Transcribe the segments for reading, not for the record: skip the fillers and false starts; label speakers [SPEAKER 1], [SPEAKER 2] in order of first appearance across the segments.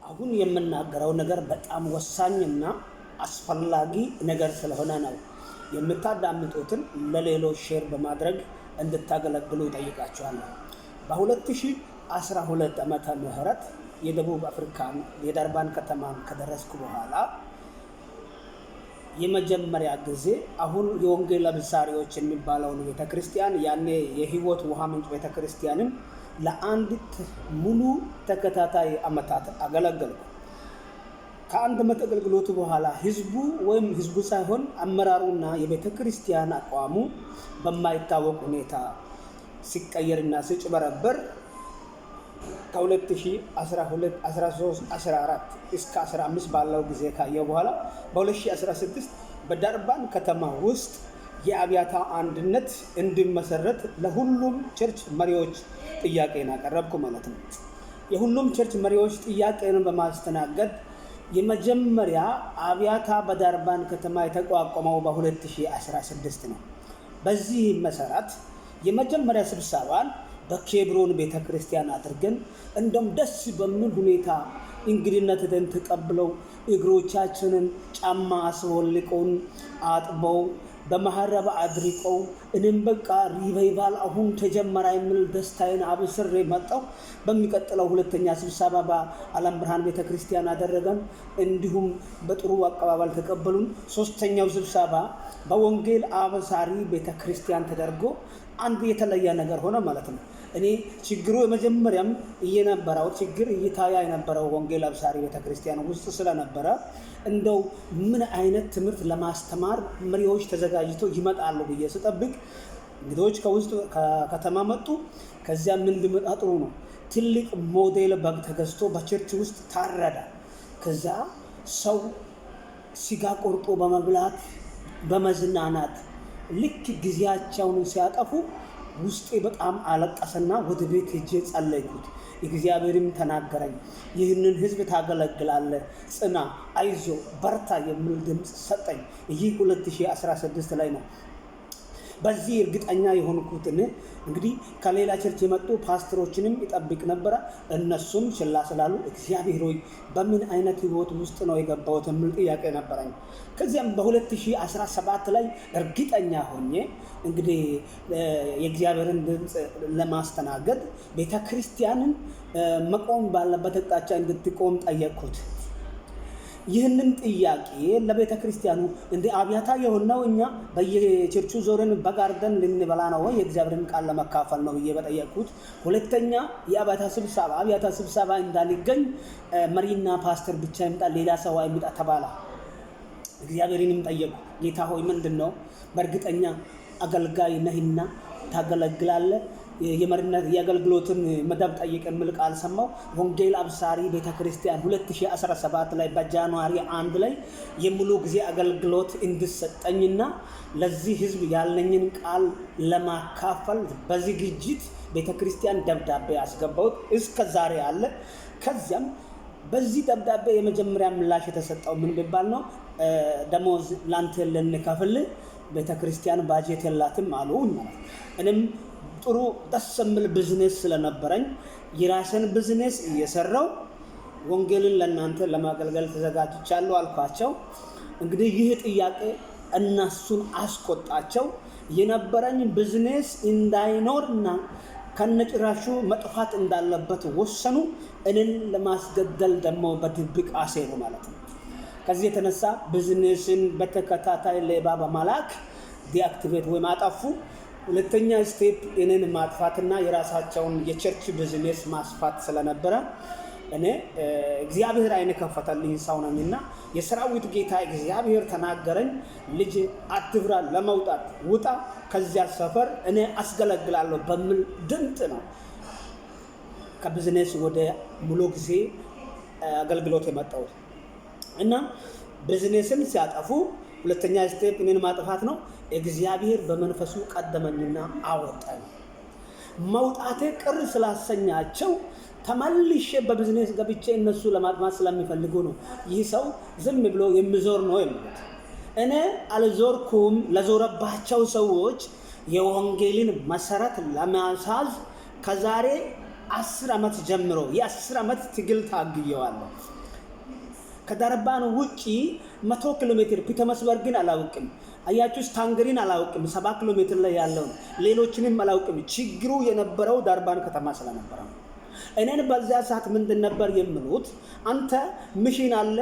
[SPEAKER 1] አሁን የምናገረው ነገር በጣም ወሳኝና አስፈላጊ ነገር ስለሆነ ነው። የምታዳምጡትን ለሌሎች ሼር በማድረግ እንድታገለግሉ ጠይቃችኋለሁ። በ2012 ዓመተ ምህረት የደቡብ አፍሪካን የደርባን ከተማን ከደረስኩ በኋላ የመጀመሪያ ጊዜ አሁን የወንጌል አብሳሪዎች የሚባለውን ቤተክርስቲያን ያኔ የህይወት ውሃ ምንጭ ቤተክርስቲያንን ለአንዲት ሙሉ ተከታታይ ዓመታት አገለገልኩ። ከአንድ ዓመት አገልግሎት በኋላ ህዝቡ ሳይሆን አመራሩና የቤተክርስቲያን አቋሙ በማይታወቅ ሁኔታ ሲቀየርና ሲጭበረበር ከ2012 13 14 እስከ 15 ባለው ጊዜ ካየው በኋላ በ2016 በደርባን ከተማ ውስጥ የአብያታ አንድነት እንዲመሰረት ለሁሉም ቸርች መሪዎች ጥያቄን አቀረብኩ ማለት ነው። የሁሉም ቸርች መሪዎች ጥያቄን በማስተናገድ የመጀመሪያ አብያታ በደርባን ከተማ የተቋቋመው በ2016 ነው። በዚህ መሰረት የመጀመሪያ ስብሰባን በኬብሮን ቤተክርስቲያን አድርገን እንደም ደስ በሚል ሁኔታ እንግድነትን ተቀብለው እግሮቻችንን ጫማ አስወልቀውን አጥበው በመሐረብ አድርቀው እኔም በቃ ሪቫይቫል አሁን ተጀመረ የሚል ደስታዬን አብስሬ መጣሁ። በሚቀጥለው ሁለተኛ ስብሰባ በዓለም ብርሃን ቤተክርስቲያን አደረገን። እንዲሁም በጥሩ አቀባበል ተቀበሉን። ሶስተኛው ስብሰባ በወንጌል አብሳሪ ቤተክርስቲያን ተደርጎ አንድ የተለየ ነገር ሆነ ማለት ነው። እኔ ችግሩ የመጀመሪያም የነበረው ችግር እይታያ የነበረው ወንጌል አብሳሪ ቤተክርስቲያን ውስጥ ስለነበረ እንደው ምን አይነት ትምህርት ለማስተማር መሪዎች ተዘጋጅተው ይመጣሉ ብዬ ስጠብቅ እንግዶች ከውስጥ ከከተማ መጡ። ከዚያ ምን ሊመጣ ጥሩ ነው፣ ትልቅ ሞዴል በግ ተገዝቶ በቸርች ውስጥ ታረደ። ከዛ ሰው ስጋ ቆርጦ በመብላት በመዝናናት ልክ ጊዜያቸውን ሲያጠፉ ውስጤ በጣም አለቀሰና ወደ ቤት ሄጄ ጸለይኩት። እግዚአብሔርም ተናገረኝ፣ ይህንን ህዝብ ታገለግላለህ፣ ጽና፣ አይዞ፣ በርታ የሚል ድምፅ ሰጠኝ። ይህ 2016 ላይ ነው። በዚህ እርግጠኛ የሆንኩት እንግዲህ ከሌላ ቸርች የመጡ ፓስተሮችንም ይጠብቅ ነበረ። እነሱም ችላ ስላሉ እግዚአብሔር ሆይ በምን አይነት ህይወት ውስጥ ነው የገባሁት የሚል ጥያቄ ነበረኝ። ከዚያም በ2017 ላይ እርግጠኛ ሆኜ እንግዲህ የእግዚአብሔርን ድምፅ ለማስተናገድ ቤተክርስቲያንን መቆም ባለበት አቅጣጫ እንድትቆም ጠየቅኩት። ይህንን ጥያቄ ለቤተ ክርስቲያኑ እንደ አብያታ የሆነው እኛ በየቸርቹ ዞረን በጋርደን ልንበላ ነው ወይ የእግዚአብሔርን ቃል ለመካፈል ነው ብዬ በጠየቅኩት። ሁለተኛ የአብያታ ስብሰባ እንዳልገኝ መሪና ፓስተር ብቻ ይምጣ፣ ሌላ ሰው አይምጣ ተባለ። እግዚአብሔርንም ጠየቁ፣ ጌታ ሆይ ምንድነው? በእርግጠኛ አገልጋይ ነህና ታገለግላለህ? የመሪነት የአገልግሎትን መደብ ጠይቅ የሚል ቃል ሰማው። ወንጌል አብሳሪ ቤተክርስቲያን 2017 ላይ በጃንዋሪ 1 ላይ የሙሉ ጊዜ አገልግሎት እንድሰጠኝና ለዚህ ህዝብ ያለኝን ቃል ለማካፈል በዝግጅት ቤተክርስቲያን ደብዳቤ ያስገባሁት እስከ ዛሬ አለ። ከዚያም በዚህ ደብዳቤ የመጀመሪያ ምላሽ የተሰጠው ምን ቢባል ነው? ደሞዝ ላንተ ልንከፍል ቤተክርስቲያን ባጀት የላትም አሉ። እኔም ጥሩ ደስ የሚል ቢዝነስ ስለነበረኝ የራስን ቢዝነስ እየሰራው ወንጌልን ለእናንተ ለማገልገል ተዘጋጅቻለሁ አልኳቸው። እንግዲህ ይህ ጥያቄ እነሱን አስቆጣቸው። የነበረኝ ቢዝነስ እንዳይኖርና ከነጭራሹ መጥፋት እንዳለበት ወሰኑ። እኔን ለማስገደል ደግሞ በድብቅ አሴሩ ማለት ነው። ከዚህ የተነሳ ቢዝነስን በተከታታይ ሌባ በማላክ ዲአክቲቬት ወይም አጠፉ። ሁለተኛ ስቴፕ እኔን ማጥፋትና የራሳቸውን የቸርች ቢዝነስ ማስፋት ስለነበረ እኔ እግዚአብሔር አይነ ከፈተልኝ ሰው ነኝና የሰራዊት ጌታ እግዚአብሔር ተናገረኝ፣ ልጅ አትፍራ፣ ለመውጣት ውጣ፣ ከዚያ ሰፈር እኔ አስገለግላለሁ በሚል ድምፅ ነው ከቢዝነስ ወደ ሙሉ ጊዜ አገልግሎት የመጣሁት። እና ቢዝነስን ሲያጠፉ ሁለተኛ ስቴፕ እኔን ማጥፋት ነው። እግዚአብሔር በመንፈሱ ቀደመኝና አወጣኝ። መውጣቴ ቅር ስላሰኛቸው ተመልሼ በቢዝነስ ገብቼ እነሱ ለማጥማት ስለሚፈልጉ ነው ይህ ሰው ዝም ብሎ የሚዞር ነው የሚሉት። እኔ አልዞርኩም። ለዞረባቸው ሰዎች የወንጌልን መሰረት ለማሳዝ ከዛሬ 10 ዓመት ጀምሮ የ10 ዓመት ትግል ታግየዋለሁ። ከዳርባን ውጪ 100 ኪሎ ሜትር ፒተርስበርግን አላውቅም። አያችሁ ስታንገሪን አላውቅም። 7 ኪሎ ሜትር ላይ ያለው ሌሎችንም አላውቅም። ችግሩ የነበረው ዳርባን ከተማ ስለነበረ ነው። እኔን በዛ ሰዓት ምንድን ነበር የሚሉት? አንተ ሚሽን አለ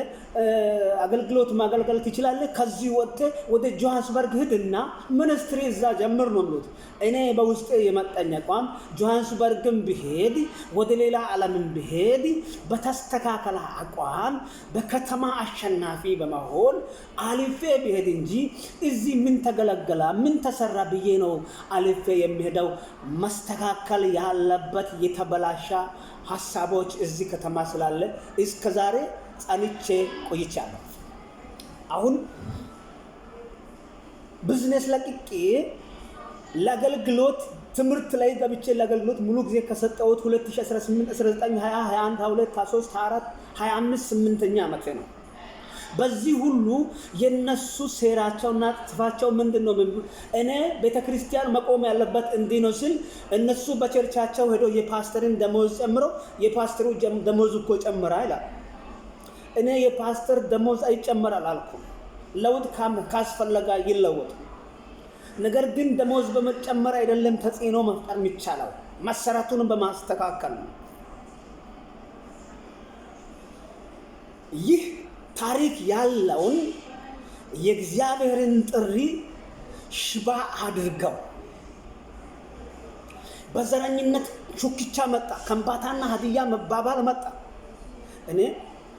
[SPEAKER 1] አገልግሎት ማገልገል ትችላለህ፣ ከዚህ ወጥተህ ወደ ጆሃንስበርግ ሂድና ሚኒስትሪ እዛ ጀምር ነው የሚሉት። እኔ በውስጤ የመጣኝ አቋም ጆሃንስበርግም ብሄድ ወደ ሌላ ዓለምም ብሄድ በተስተካከለ አቋም በከተማ አሸናፊ በመሆን አልፌ ብሄድ እንጂ እዚህ ምን ተገለገላ ምን ተሰራ ብዬ ነው አልፌ የሚሄደው። መስተካከል ያለበት የተበላሻ ሐሳቦች እዚህ ከተማ ስላለ እስከ ዛሬ ጸንቼ ቆይቻለሁ። አሁን ቢዝነስ ለቅቄ ለአገልግሎት ትምህርት ላይ ገብቼ ለአገልግሎት ሙሉ ጊዜ ከሰጠሁት 2018 19 20 21 22 23 24 25 8ኛ ዓመቴ ነው። በዚህ ሁሉ የነሱ ሴራቸውና ጥፋቸው ምንድነው? እኔ ቤተክርስቲያን መቆም ያለበት እንዲህ ነው ሲል እነሱ በቸርቻቸው ሄዶ የፓስተርን ደሞዝ ጨምሮ የፓስተሩ ደሞዝ እኮ ጨምራ ይላል። እኔ የፓስተር ደሞዝ አይጨምራል አልኩም። ለውጥ ካስፈለጋ ይለወጥ። ነገር ግን ደሞዝ በመጨመር አይደለም ተጽዕኖ መፍጠር የሚቻለው፣ መሰረቱን በማስተካከል ነው። ይህ ታሪክ ያለውን የእግዚአብሔርን ጥሪ ሽባ አድርገው በዘረኝነት ሹክቻ መጣ። ከምባታና ሀዲያ መባባል መጣ። እኔ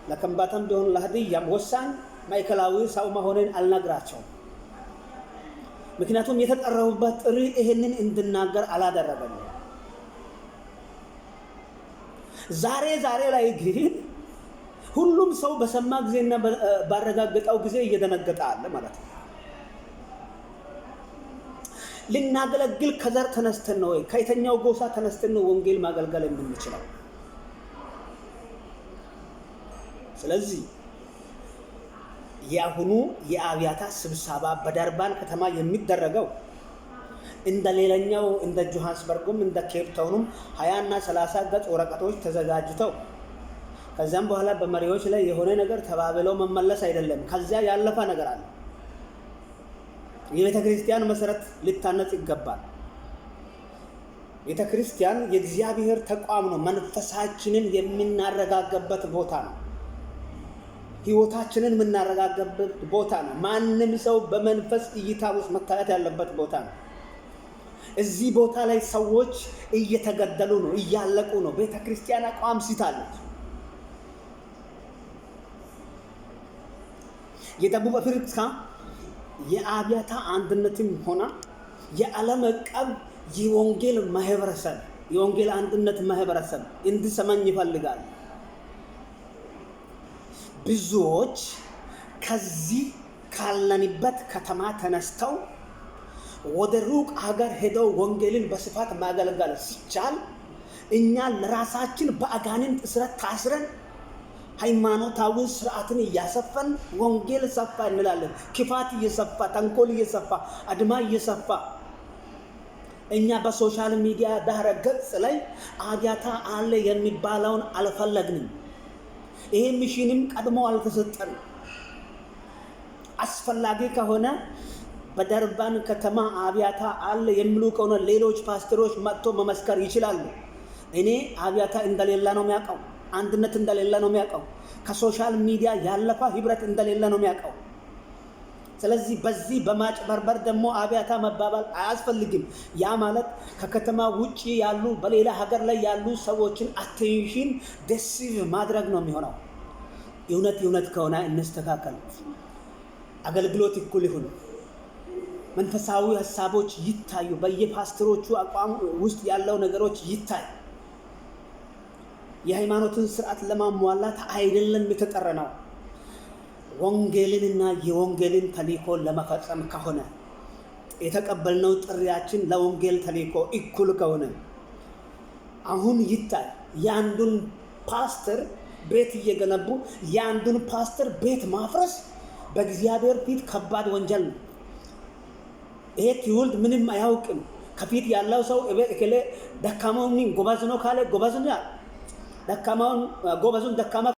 [SPEAKER 1] ለከምባታም ቢሆን ለሀዲያም ወሳኝ ማዕከላዊ ሰው መሆኔን አልነግራቸውም። ምክንያቱም የተጠራሁበት ጥሪ ይህንን እንድናገር አላደረገኝም። ዛሬ ላይ ግን ሁሉም ሰው በሰማ ጊዜና ባረጋገጠው ጊዜ እየደነገጠ አለ ማለት ነው። ልናገለግል ከዘር ተነስተን ነው ወይ ከየትኛው ጎሳ ተነስተን ነው ወንጌል ማገልገል የምንችለው? ስለዚህ የአሁኑ የአብያታ ስብሰባ በዳርባን ከተማ የሚደረገው እንደ ሌላኛው እንደ ጆሃንስበርግም እንደ ኬፕ ታውንም 20 እና 30 ገጽ ወረቀቶች ተዘጋጅተው ከዛም በኋላ በመሪዎች ላይ የሆነ ነገር ተባብለው መመለስ አይደለም። ከዚያ ያለፈ ነገር አለ። የቤተ ክርስቲያን መሰረት ሊታነጽ ይገባል። ቤተ ክርስቲያን የእግዚአብሔር ተቋም ነው። መንፈሳችንን የምናረጋጋበት ቦታ ነው። ህይወታችንን የምናረጋጋበት ቦታ ነው። ማንም ሰው በመንፈስ እይታ ውስጥ መታየት ያለበት ቦታ ነው። እዚህ ቦታ ላይ ሰዎች እየተገደሉ ነው፣ እያለቁ ነው። ቤተ ክርስቲያን አቋም ስታለች። የደቡብ አፍሪካ የአብያታ አንድነትም ሆነ የዓለም አቀፍ የወንጌል ማህበረሰብ የወንጌል አንድነት ማህበረሰብ እንዲሰማኝ ይፈልጋል። ብዙዎች ከዚህ ካለንበት ከተማ ተነስተው ወደ ሩቅ ሀገር ሄደው ወንጌልን በስፋት ማገልገል ሲቻል እኛ ለራሳችን በአጋንንት እስራት ታስረን ሃይማኖታዊ ስርዓትን እያሰፋን ወንጌል ሰፋ እንላለን። ክፋት እየሰፋ ተንኮል እየሰፋ አድማ እየሰፋ እኛ በሶሻል ሚዲያ ዳረ ገጽ ላይ አብያታ አለ የሚባለውን አልፈለግንም። ይሄ ሚሽንም ቀድሞ አልተሰጠንም። አስፈላጊ ከሆነ በዳርባን ከተማ አብያታ አለ የሚሉ ከሆነ ሌሎች ፓስተሮች መጥቶ መመስከር ይችላሉ። እኔ አብያታ እንደሌላ ነው የሚያውቀው። አንድነት እንደሌለ ነው የሚያውቀው። ከሶሻል ሚዲያ ያለፈ ህብረት እንደሌለ ነው የሚያውቀው። ስለዚህ በዚህ በማጭበርበር ደግሞ አብያታ መባባል አያስፈልግም። ያ ማለት ከከተማ ውጪ ያሉ በሌላ ሀገር ላይ ያሉ ሰዎችን አቴንሽን ዲሲቭ ማድረግ ነው የሚሆነው። እውነት ከሆነ እንስተካከል። አገልግሎት እኩል ይሁን። መንፈሳዊ ሀሳቦች ይታዩ። በየፓስተሮቹ አቋም ውስጥ ያለው ነገሮች ይታይ። የሃይማኖትን ስርዓት ለማሟላት አይደለም የተጠራነው። ወንጌልንና የወንጌልን ተልእኮ ለመፈጸም ከሆነ የተቀበልነው ጥሪያችን ለወንጌል ተልእኮ እኩል ከሆነ አሁን ይታይ። የአንዱን ፓስተር ቤት እየገነቡ የአንዱን ፓስተር ቤት ማፍረስ በእግዚአብሔር ፊት ከባድ ወንጀል ነው። ይሄ ትውልድ ምንም አያውቅም። ከፊት ያለው ሰው እከሌ ደካማውን ጎበዝ ነው ካለ ጎበዝ ነው ያለ፣ ደካማውን ጎበዙን ደካማ